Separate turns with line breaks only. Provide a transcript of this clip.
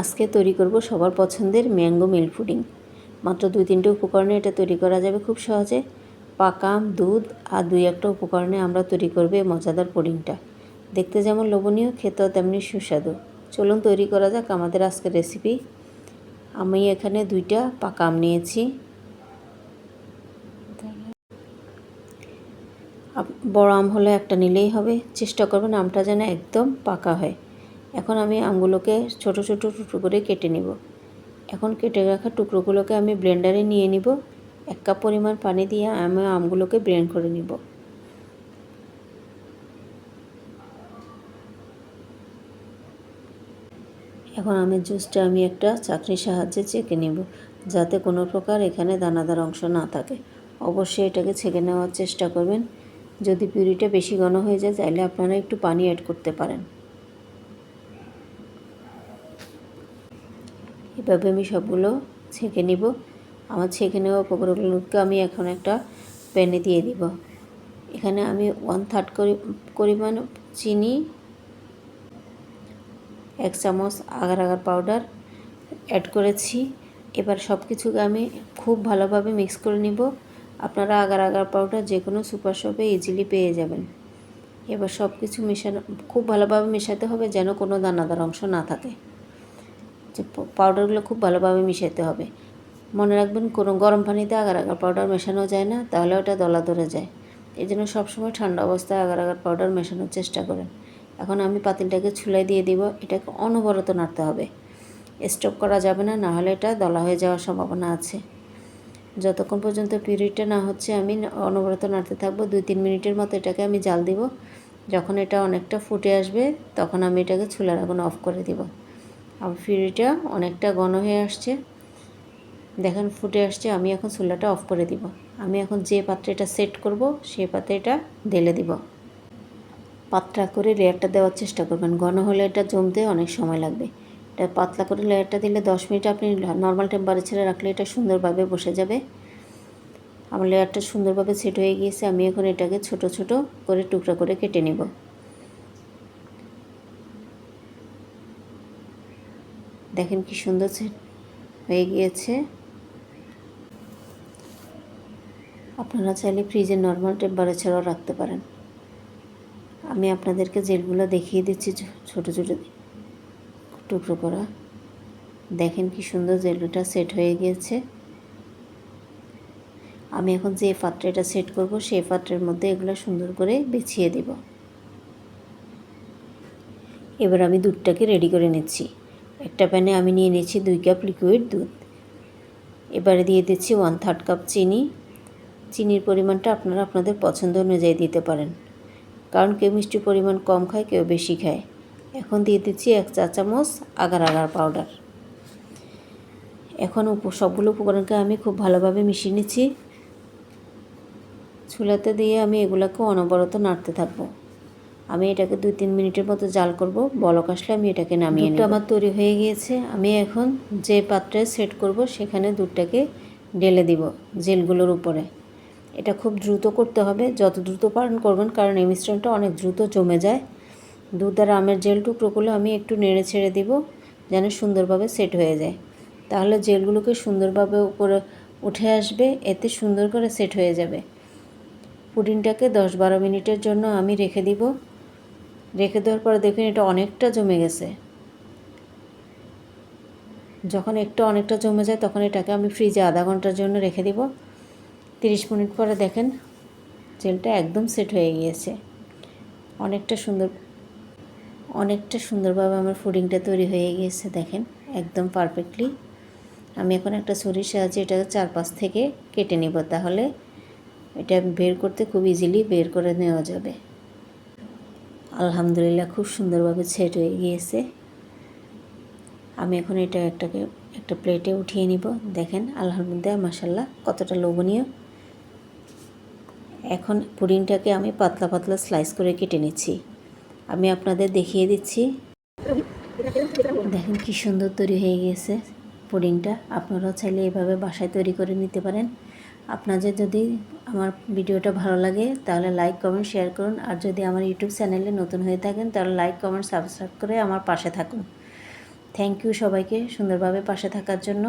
আজকে তৈরি করব সবার পছন্দের ম্যাঙ্গো মিল্ক পুডিং। মাত্র 2-3টে উপকরণে এটা তৈরি করা যাবে খুব সহজে। পাকা আম, দুধ আর 2-1টা উপকরণে আমরা তৈরি করব এই মজাদার পুডিংটা। দেখতে যেমন লোভনীয়, খেতেও তেমনি সুস্বাদু। চলুন তৈরি করা যাক আমাদের আজকের রেসিপি। আমি এখানে 2টা পাকা আম নিয়েছি। বড় আম হলে একটা নিলেই হবে। চেষ্টা করবেন আমটা যেন একদম পাকা হয়। এখন আমি আমগুলোকে ছোট ছোট টুকরো করে কেটে নিব। এখন কেটে রাখা টুকরোগুলোকে আমি ব্লেন্ডারে নিয়ে নিব। 1 কাপ পরিমাণ পানি দিয়ে আমি আমগুলোকে ব্লেন্ড করে নিব। এখন আমের জুসটা আমি একটা চাকনির সাহায্যে ছেঁকে নিব, যাতে কোনো প্রকার এখানে দানাদার অংশ না থাকে। অবশ্যই এটাকে ছেঁকে নেওয়ার চেষ্টা করবেন। যদি পিউরিটা বেশি ঘন হয়ে যায় তাহলে আপনারা একটু পানি অ্যাড করতে পারেন। এভাবে আমি সবগুলো ছেঁকে নিব। আমার ছেঁকে নেওয়া উপকরণগুলোকে আমি এখন একটা প্যানে দিয়ে দিব। এখানে আমি 1/3 পরিমাণ চিনি, 1 চামচ আগার আগার পাউডার অ্যাড করেছি। এবার সব কিছুকে আমি খুব ভালোভাবে মিক্স করে নিব। আপনারা আগার আগার পাউডার যে কোনো সুপার শপে ইজিলি পেয়ে যাবেন। এবার সব কিছু মেশানো খুব ভালোভাবে মেশাতে হবে, যেন কোনো দানাদার অংশ না থাকে। যে পাউডারগুলো খুব ভালোভাবে মিশাতে হবে। মনে রাখবেন, কোনো গরম পানিতে আগার আগার পাউডার মেশানো যায় না, তাহলে ওটা দলা ধরে যায়। এই জন্য সবসময় ঠান্ডা অবস্থায় আগার আগার পাউডার মেশানোর চেষ্টা করেন। এখন আমি পাতিলটাকে চুলায় দিয়ে দিব। এটাকে অনবরত নাড়তে হবে, স্টপ করা যাবে না, নাহলে এটা দলা হয়ে যাওয়ার সম্ভাবনা আছে। যতক্ষণ পর্যন্ত পিউরিটা না হচ্ছে আমি অনবরত নাড়তে থাকবো। 2-3 মিনিটের মতো এটাকে আমি জাল দিব। যখন এটা অনেকটা ফুটে আসবে তখন আমি এটাকে চুলার আগুন অফ করে দিব। আর পিউরিটা অনেকটা ঘন হয়ে আসছে, দেখেন ফুটে আসছে। আমি এখন চুলাটা অফ করে দিব। আমি এখন যে পাত্রে এটা সেট করব সেই পাত্রে এটা ঢেলে দিব। পাতলা করে লেয়ারটা দেওয়ার চেষ্টা করবেন, ঘন হলে এটা জমতে অনেক সময় লাগবে। এটা পাতলা করে লেয়ারটা দিলে 10 মিনিট আপনি নর্মাল টেম্পারেচারে রাখলে এটা সুন্দরভাবে বসে যাবে। আমার লেয়ারটা সুন্দরভাবে সেট হয়ে গিয়েছে। আমি এখন এটাকে ছোট ছোট করে টুকরা করে কেটে নেব। দেখেন কি সুন্দর সেট হয়ে গিয়েছে। আপনারা চাইলে ফ্রিজে নর্মাল টেম্পারেচারও রাখতে পারেন। আমি আপনাদেরকে জেলগুলো দেখিয়ে দিচ্ছি, ছোট ছোট টুকরো করা। দেখেন কি সুন্দর জেলটা সেট হয়ে গিয়েছে। আমি এখন যে পাত্রে এটা সেট করব সেই পাত্রের মধ্যে এগুলো সুন্দর করে বিছিয়ে দেব। এবার আমি দুধটাকে রেডি করে নিচ্ছি। একটা প্যানে আমি নিয়ে নিচ্ছি 2 কাপ লিকুইড দুধ। এবারে দিয়ে দিচ্ছি 1/3 কাপ চিনি। চিনির পরিমাণটা আপনারা আপনাদের পছন্দ অনুযায়ী দিতে পারেন, কারণ কেউ মিষ্টির পরিমাণ কম খায়, কেউ বেশি খায়। এখন দিয়ে দিচ্ছি 1 চা চামচ আগার আগার পাউডার। এখন সবগুলো উপকরণকে আমি খুব ভালোভাবে মিশিয়ে নিচ্ছি। চুলাতে দিয়ে আমি এগুলোকে অনবরত নাড়তে থাকবো। আমি এটাকে 2-3 মিনিটের মতো জাল করব। বলক আসলে আমি এটাকে নামিয়ে নেব। দুধটা আমার তৈরি হয়ে গিয়েছে। আমি এখন যে পাত্রে সেট করব সেখানে দুধটাকে ঢেলে দিব জেলগুলোর উপরে। এটা খুব দ্রুত করতে হবে, যত দ্রুত পারেন করবেন, কারণ এই মিশ্রণটা অনেক দ্রুত জমে যায়। দুধ আর আমের জেল টুকরোগুলো আমি একটু নেড়ে ছেড়ে দিব, যেন সুন্দরভাবে সেট হয়ে যায়। তাহলে জেলগুলোকে সুন্দরভাবে উপরে উঠে আসবে, এতে সুন্দর করে সেট হয়ে যাবে। পুডিংটাকে 10-12 মিনিটের জন্য আমি রেখে দিব। রেখে দেওয়ার পরে দেখুন এটা অনেকটা জমে গেছে। যখন অনেকটা জমে যায় তখন এটাকে আমি ফ্রিজে আধা ঘন্টার জন্য রেখে দিব। 30 মিনিট পরে দেখেন জেলটা একদম সেট হয়ে গিয়েছে। অনেকটা সুন্দরভাবে আমার পুডিংটা তৈরি হয়ে গিয়েছে। দেখেন একদম পারফেক্টলি। আমি এখন একটা ছুরির সাহায্যে এটাকে 4-5 থেকে কেটে নিব, তাহলে এটা বের করতে খুব ইজিলি বের করে নেওয়া যাবে। আলহামদুলিল্লাহ, খুব সুন্দরভাবে সেট হয়ে গিয়েছে। আমি এখন এটা একটা প্লেটে উঠিয়ে নিব। দেখেন আলহামদুলিল্লাহ, মাশাআল্লাহ, কতটা লোভনীয়। এখন পুডিংটাকে আমি পাতলা পাতলা স্লাইস করে কেটে নিচ্ছি। আমি আপনাদের দেখিয়ে দিচ্ছি। দেখেন কি সুন্দর তৈরি হয়ে গিয়েছে পুডিংটা। আপনারাও চাইলে এভাবে বাসায় তৈরি করে নিতে পারেন। আপনাদের যদি আমার ভিডিওটা ভালো লাগে তাহলে লাইক, কমেন্ট, শেয়ার করুন। আর যদি আমার ইউটিউব চ্যানেলে নতুন হয়ে থাকেন তাহলে লাইক, কমেন্ট, সাবস্ক্রাইব করে আমার পাশে থাকুন। থ্যাংক ইউ সবাইকে সুন্দরভাবে পাশে থাকার জন্য।